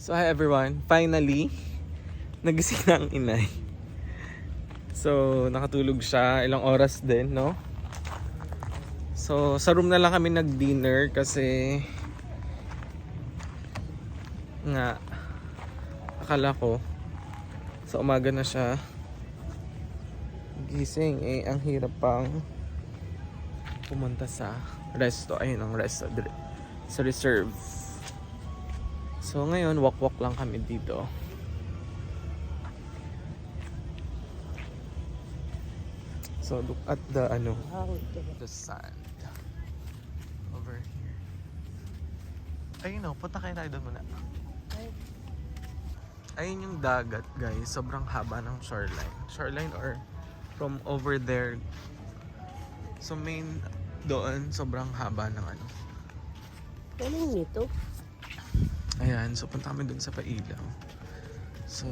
So hi everyone, finally nagising na ang inay. So nakatulog siya, ilang oras din, no? So sa room na lang kami nag-dinner kasi nga akala ko sa umaga na siya gising, ang hirap pang pumunta sa resto. Ayun ang resto sa reserve. So ngayon walk lang kami dito. So look at the the sand over here. Ayun o, punta kayo tayo doon muna. Ayun yung dagat, guys. Sobrang haba ng shoreline. Shoreline or from over there. So main doon, sobrang haba ng ano. Anong nito? Ayan, so punta kami doon sa Pailaw. So,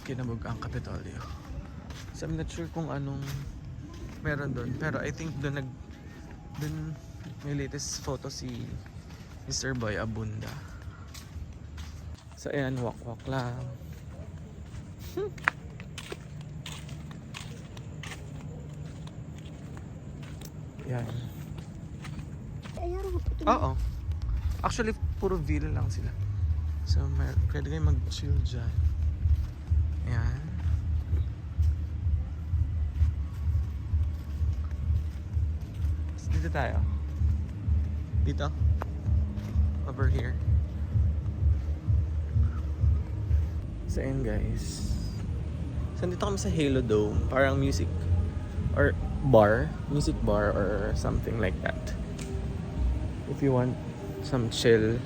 kinabog ang Kapitolyo. So I'm not sure kung anong meron doon. Pero I think doon may latest photo si Mr. Boy Abunda. So ayan, walk lang. Yan. Ayan ako po. Oo. Actually, puro villa lang sila. So, pwede kayo mag-chill dyan. Ayan. So, dito tayo. Dito. Over here. So, ayan guys. So, dito kami sa Halo Dome. Parang music or bar. Music bar or something like that. If you want some chill.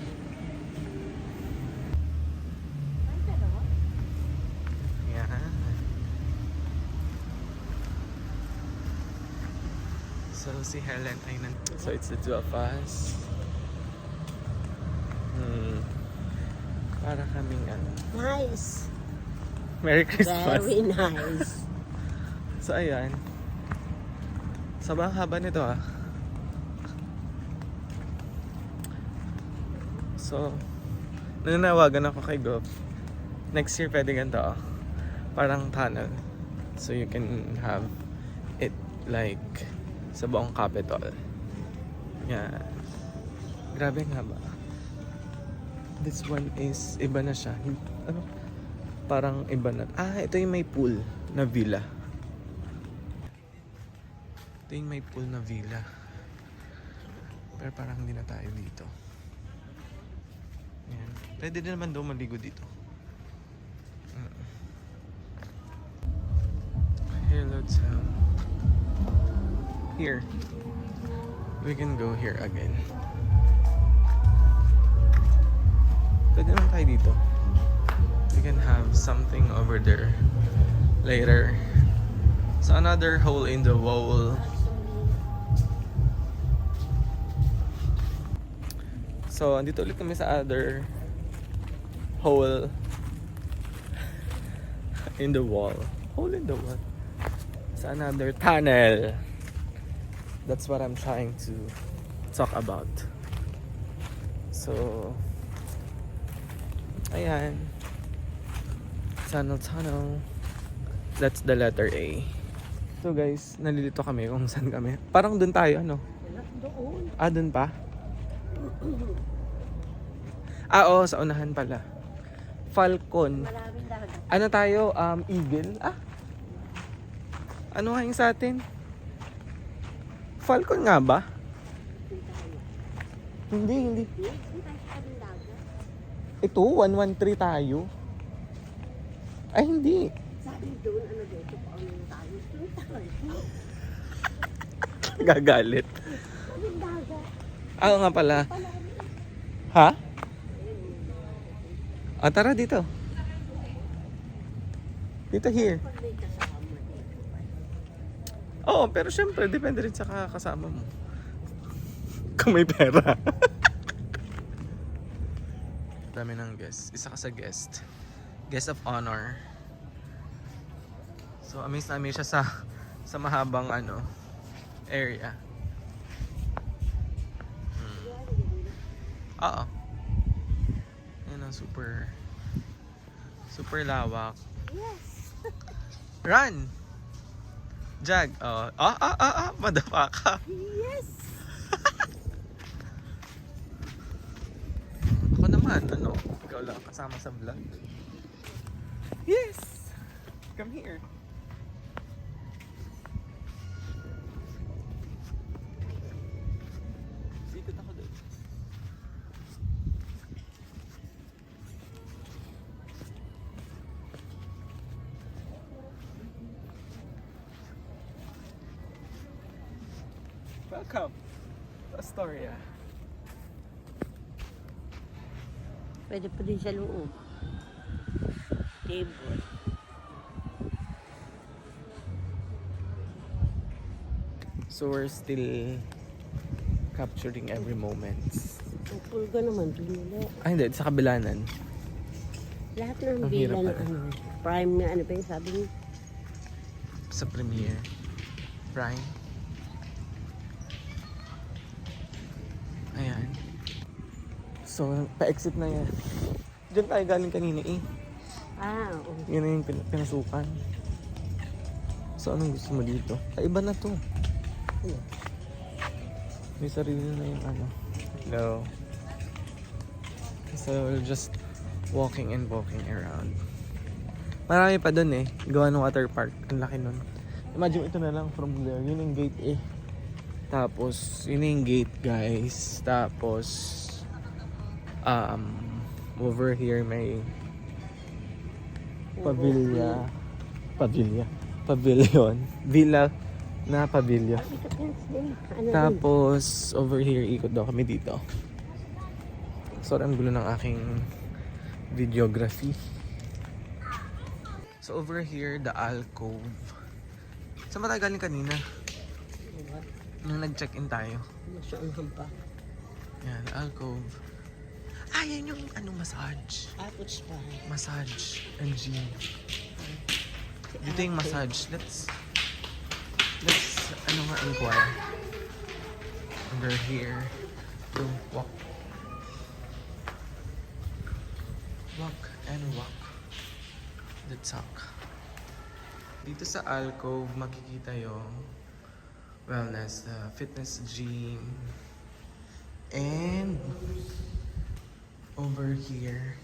Yeah. So si Helen ay so it's the two of us. Para kaming ano. Nice. Merry Christmas. Very nice. So ayan. Sobrang haba nito ah. So, nananawagan ako kay Gov. Next year pwede ganito oh. Parang tunnel. So you can have it like sa buong Capitol. Yan. Grabe nga ba? This one is iba na siya. Ano? Parang iba na. Ito yung may pool na villa. Ito yung may pool na villa. Pero parang hindi na tayo dito. Yan. Pwede din naman daw maligo dito. Hello town. Here. We can go here again. Pwede naman tayo dito. We can have something over there later. So another hole in the wall. So andito ulit kami sa other hole in the wall. Hole in the wall. Sa another tunnel. That's what I'm trying to talk about. So ayan. Tunnel. That's the letter A. So guys, nalilito kami kung saan kami. Parang dun tayo, ano? Doon. Dun pa? Oo, sa unahan pala. Falcon. Maraming dagat. Ano tayo? Eagle? Ano nga yung sa atin? Falcon nga ba? Hindi. Yes, ang tayo sa kaming dagat. Ito, 113 tayo. Ay, hindi. Sabi doon, ano dito pa ang tayo. Doon tayo. Gagalit. Kaming dagat. Oo nga pala. Ha? Tara dito. Dito here. Pag may kasama dito. Oo, pero syempre, depende rin sa kasama mo. Kung may pera. Dami ng guest. Isa ka sa guest. Guest of honor. So, amazed na amazed siya sa mahabang area. Oo. Yan ang super Super lawak. Yes! Run! Jag. Oh. Madapa ka. Yes! Ako naman, ano? Ikaw lang kasama sa vlog. Yes! Come here. Ikot ako doon. Welcome to Astoria. Pwede pa din sa loob. Table. So we're still capturing every moment. Ang pulga naman, binili. Ay hindi, sa kabilanan. Lahat ng Ang bila hirap ng pala. ano. Prime na ano pa yung sabi niya. Sa premiere. Prime. Ayan. So, pa-exit na yan. Diyan tayo galing kanina eh. Ah, oo. Yan na yung pinasukan. So, anong gusto mo dito? Ay, iba na to. Ano? May sarili na yung ano. Hello. So, we're just walking and walking around. Marami pa dun eh. Gawa ng water park. Ang laki nun. Imagine ito na lang from there. Yun yung gate eh. Tapos, yun yung gate guys. Tapos, over here may pavilion. Villa na pavilion. Independence Day. Ano Tapos, over here, ikot daw kami dito. Sorry, ang gulo ng aking videography. So, over here, the alcove. Saan ba tayo galing kanina? What? Nung nag-check-in tayo. Nasa unahan pa. Yan, alcove. Ah, yan yung massage. Tapos pa. Massage and gym. Dito yung massage. Let's inquire. Under here. To walk. Walk and walk. The talk. Dito sa alcove, makikita yung wellness, fitness gym. And over here,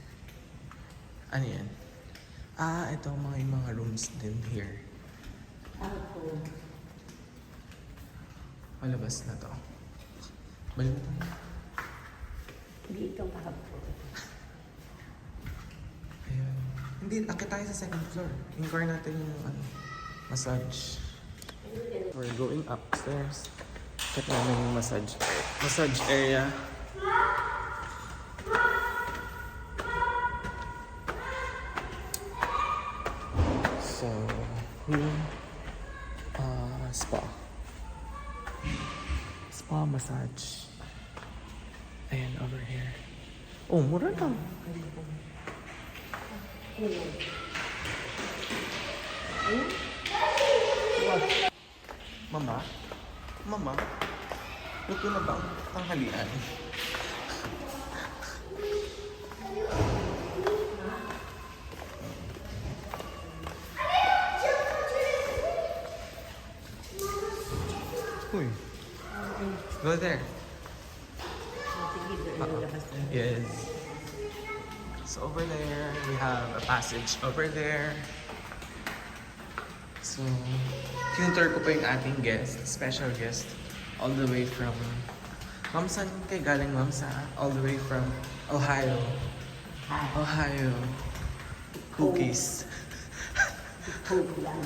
ano yan? Ito yung mga rooms din here. Ako. Malabas na to. Balimutan mo. Dito kahapon. Ayun. Hindi, akit tayo sa second floor. Inquire natin yung massage. We're going upstairs. Check namin yung massage area. So, yung spa massage. Ayan, over here. Oh, mura lang. Mama, luto na ba ang tanghalian? Uy, go there. Sige, doon labas na. Yes. So over there, we have a passage over there. So, tinutur ko pa yung ating guest, special guest, all the way from, ma'am, saan kayo galing, ma'am? All the way from Ohio. Ohio. Cookies. Hope lang.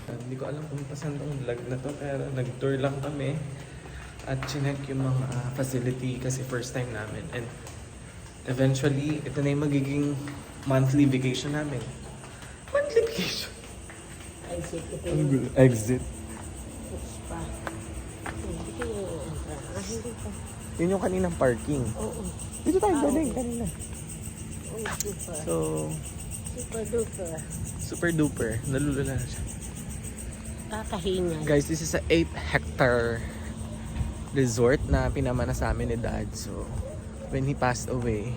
Hindi ko alam kung pasan tong vlog na to, pero nag-tour lang kami at chinek yung mga facility kasi first time namin. And eventually, ito na yung magiging monthly vacation namin. Monthly vacation? Exit. Ito Ang yung gulo. Exit. spa. Hindi ko yung entra. Hindi pa. Yun yung kaninang parking. Oo. Dito tayo galing Okay. kanina. Oh, super. So, Super duper. super duper. Nalulula na siya. Kakahinga. Guys, this is a 8-hectare resort na pinamana sa amin ni Dad. So, when he passed away,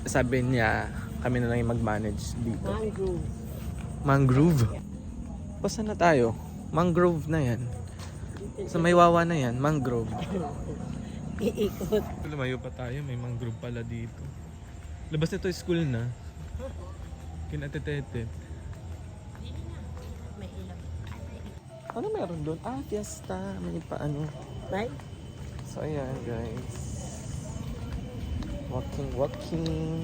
sabi niya, kami na lang yung mag-manage dito. Mangrove. Mangrove? Basta na tayo. Mangrove na yan. Sa may wawa na yan, mangrove. Iikot. Lumayo pa tayo, may mangrove pala dito. Labas nito school na. Kinatetete. May ilang. Ano meron doon? Ah, fiesta. May paano. Right? So ayan guys. Walking, walking.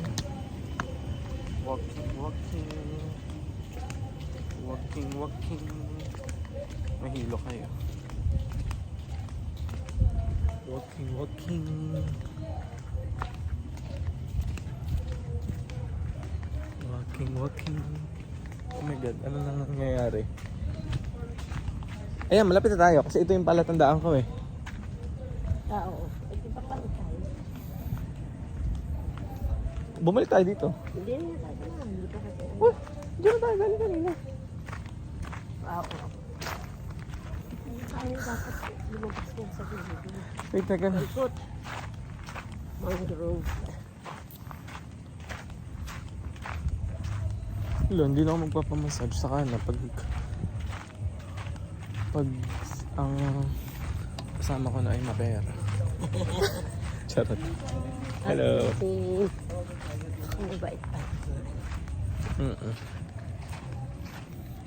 Walking, walking. Walking, walking. Mahilo kayo. Walking, walking. Walking, walking. Oh my god, ano na nangyayari? Ayan, malapit na tayo kasi ito yung palatandaan ko eh. Oo. Ito pa pala tayo. Bumalik tayo dito. Hindi na tayo na. Hindi pa kasi. Oh, diyan na tayo, galing kanina. Oo. Tayo dapat lumabas mo sa gilid. Wait, teka na. Ikot. Mangrove. Hello, hindi na ako magpapamassage sa kana pag ang kasama ko na ay mapera. Charot. Hello. Ang bait pa. Mm-mm.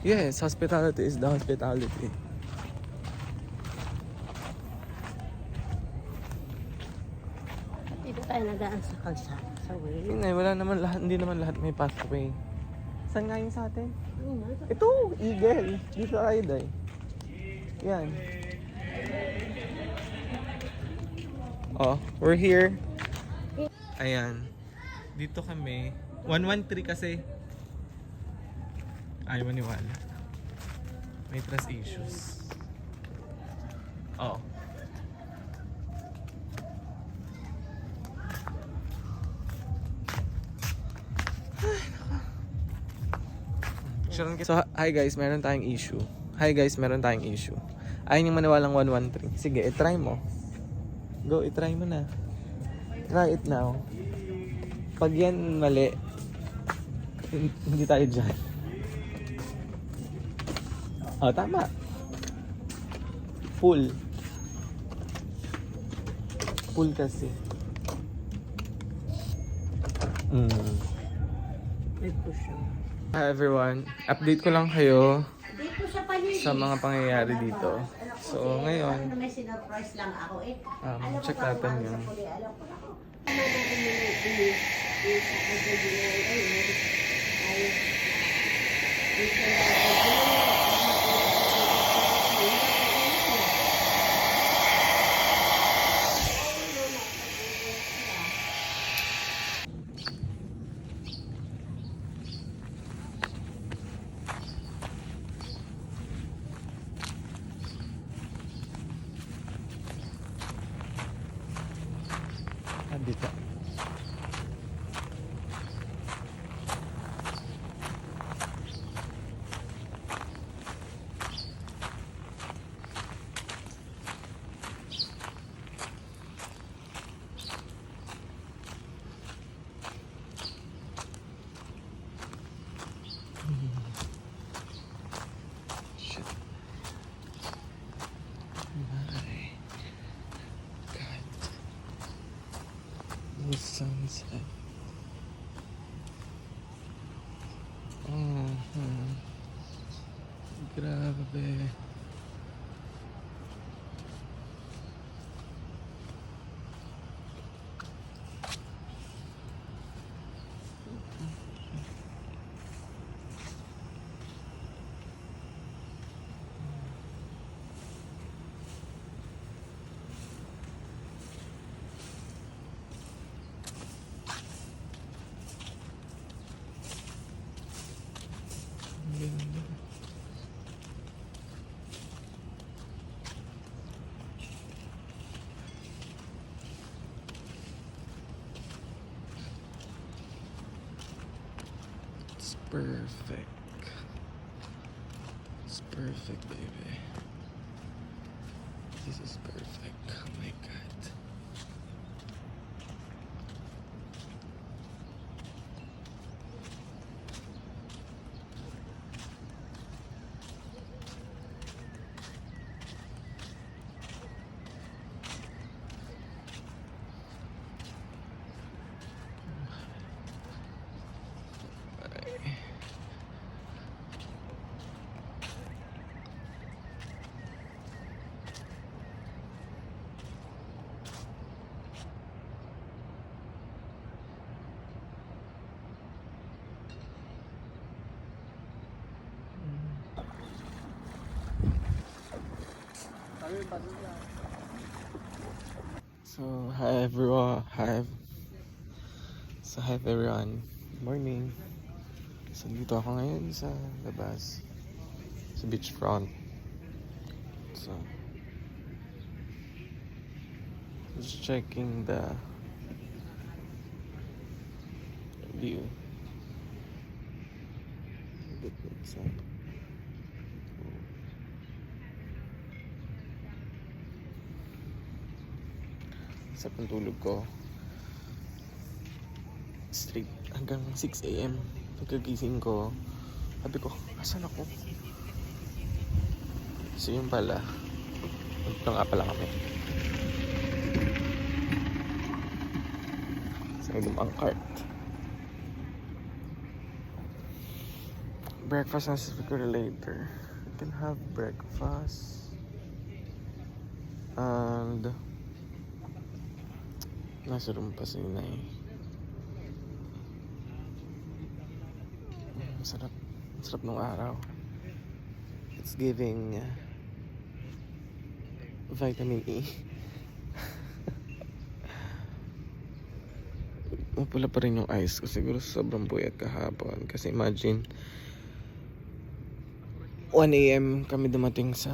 Yes, hospitality is the hospitality. Dito tayo nadaan sa kalsada. Sa way. Yun eh, wala naman lahat, hindi naman lahat may pathway. Saan nga yung sa atin? Ano Ito, Eagle. Dito tayo, day. Yan. Oh, we're here. Ayan. Dito kami. 113 kasi. Ayaw maniwala. May trust issues. Oh. So, hi guys, meron tayong issue. Hi guys, meron tayong issue. Ayaw niyong maniwalang 113. Sige, itry mo. Go, itry mo na. Try it now. Pag yan mali, hindi tayo dyan. Oh, tama. Full. Full kasi. May push siya. Hi everyone, update ko lang kayo Dito sa paligid. sa mga pangyayari dito. So ngayon, Ano may sinurprise lang ako eh. check natin yun. Alam ko na ako. Ano na Dito. Shit. My God. The sunset. Grabe. Ang ganda. It's perfect. It's perfect, baby. This is perfect. Oh my God. So, hi everyone. Hi everyone. Morning. So, dito ako ngayon sa labas. Sa beachfront. So, just checking the view. It's sa pantulog ko. Straight hanggang 6 a.m. Pagkagising ko, sabi ko, asan ako? So yun pala, ito nga pala kami. Sa ilong ang cart. Breakfast na siguro later. We can have breakfast. And nasa room pa si Inay. Masarap nung araw. It's giving vitamin E. Mapula pa rin yung eyes ko. Siguro sobrang puyat kahapon. Kasi imagine 1 a.m. kami dumating sa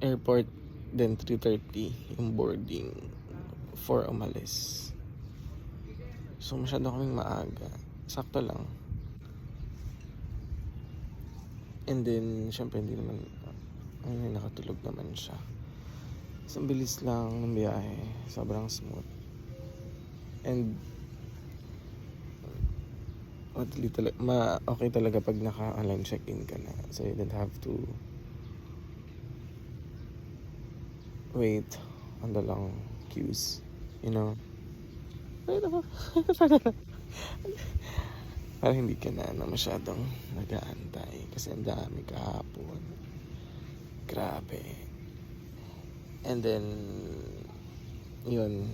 airport. Then 3:30 yung boarding for umalis. So masyado kaming maaga. Sakto lang. And then syempre hindi naman nakatulog naman siya. So ang bilis lang ng biyahe. Sobrang smooth. And okay talaga pag naka-online check-in ka na. So you don't have to wait on the long queues. You know? Parang hindi ka na masyadong nag-aantay. Kasi ang dami kahapon. Grabe. And then yun.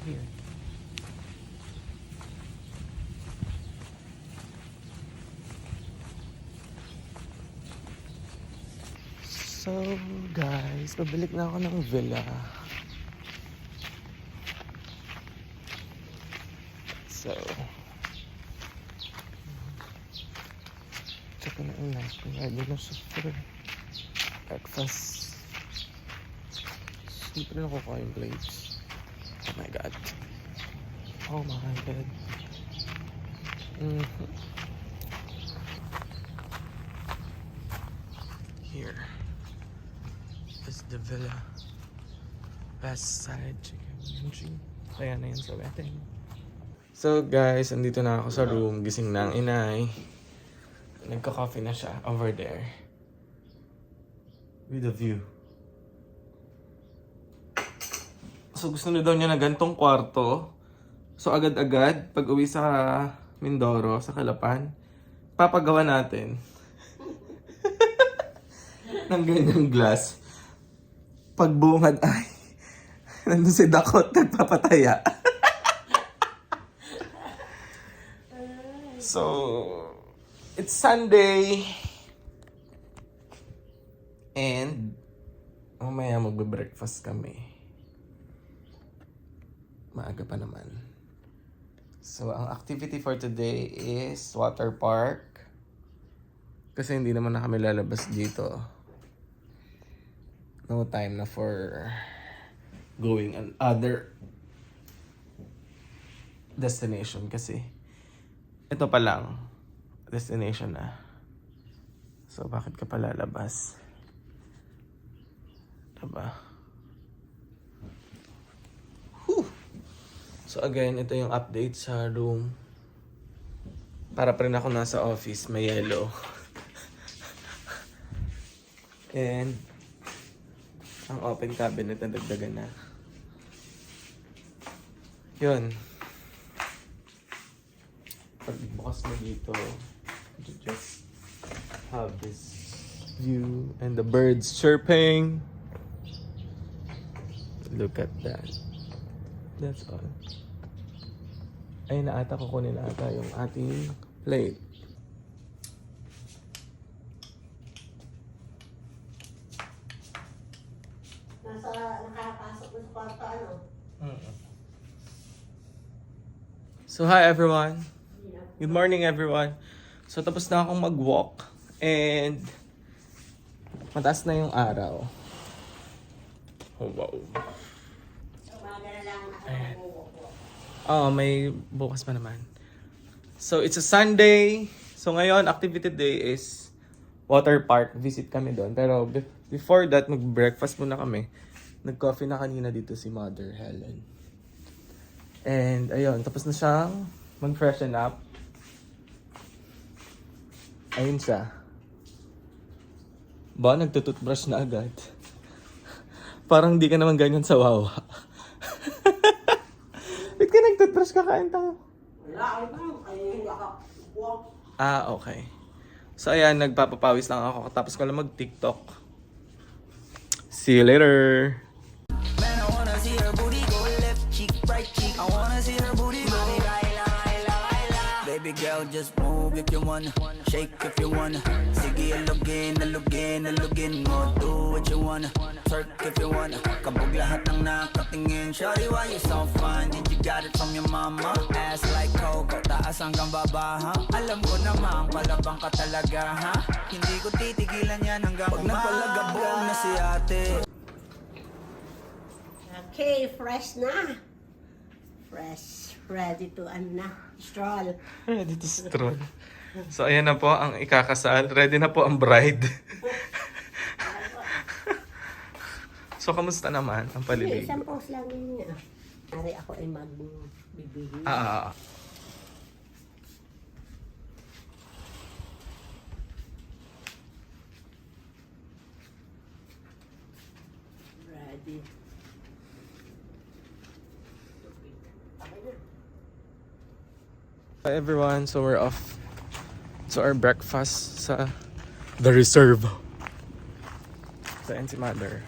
Here. So guys, pabalik na ako ng villa. So check ko na yung lunch. Ready na siya for breakfast. Hindi pa rin ako kuha yung plates. Oh my god. Oh my god. Here is the villa. West side chicken. Kaya na yun sa wedding. So guys, andito na ako sa room. Gising na ang inay. Nagka-coffee na siya over there. With a view. So gusto na daw niya na gantong kwarto. So agad-agad, pag uwi sa Mindoro, sa Calapan, papagawa natin ng ganyang glass. Pagbungad ay nandun si Dakot nagpapataya. So it's Sunday and mamaya magbe-breakfast kami. Maaga pa naman. So, ang activity for today is water park. Kasi hindi naman na kami lalabas dito. No time na for going on other destination. Kasi ito pa lang destination na. So, bakit ka pa lalabas? Diba? So again, ito yung update sa room. Para pa rin ako nasa office, may yellow. And ang open cabinet na dagdagan na. Yun. Pag bukas mo dito, you just have this view and the birds chirping. Look at that. That's all. Ay, naata kukunin na ata yung ating plate. Nakapasok mo sa kwarto, ano? So hi everyone. Good morning everyone. So tapos na akong mag-walk and mataas na yung araw. Oh, wow. So, umaga na lang ako Ayan. mag-walk. Oh, may bukas pa naman. So it's a Sunday. So ngayon activity day is water park. Visit kami doon. Pero before that, mag-breakfast muna kami. Nag-coffee na kanina dito si Mother Helen. And ayun, tapos na siyang mag-freshen up. Ayun siya. Ba, nagtututbrush na agad. Parang di ka naman ganyan sa wawa. Ba't ka nagtutbrush kakain tayo? Wala, ay ba? Ay, hindi ako walk. Ah, okay. So ayan, nagpapapawis lang ako. Tapos ko lang mag-TikTok. See you later! Man, I wanna see her booty go left cheek, right cheek. I wanna see her booty go. Baby girl, just move if you wanna. Shake if you wanna. Sige, alugin mo. Do what you wanna. Twerk if you wanna. Kabog lahat ng nakatingin. Shawty, why you so fine? Did you got it from your mama? Ass like Coco, taas hanggang baba, ha? Alam ko naman, palabang ka talaga, ha? Hindi ko titigilan yan hanggang pag nagpalagabog na si ate. Okay, fresh na. Fresh. Ready to, stroll. Ready to stroll. So ayan na po ang ikakasal. Ready na po ang bride. So kamusta naman ang Hindi, paliligo? isang post lang yun nga. Ari ako ay magbibigay. Ah, Ready. Hi everyone, so we're off to our breakfast sa The Reserve. So ayan si Mother.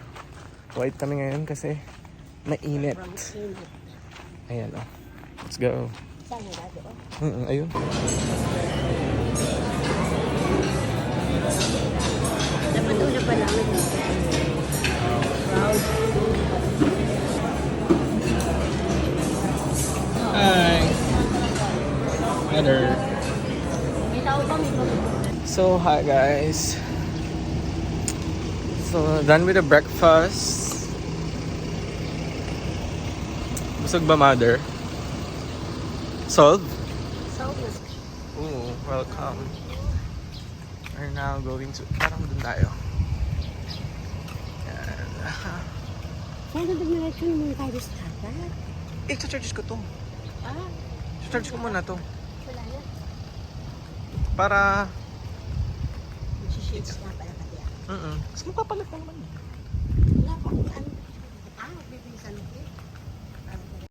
White kami ngayon kasi mainit. From init. Ayan oh. Let's go. Saan na dati, oh? Ayun. Napatula pa namin. Proud. Hi. Mother. May tao ba? May tao ba? So hi guys. So done with the breakfast. Busog ba Mother? Solved? So, Ooh, welcome. We're now going to... Parang dun tayo. Yan. saan na dumiretso naman tayo sa dagat? Eh, charge ko to. Ah, Charge ko muna to. wala na. Para... Magsishades na pala pati ako. Mas mapapalit na naman.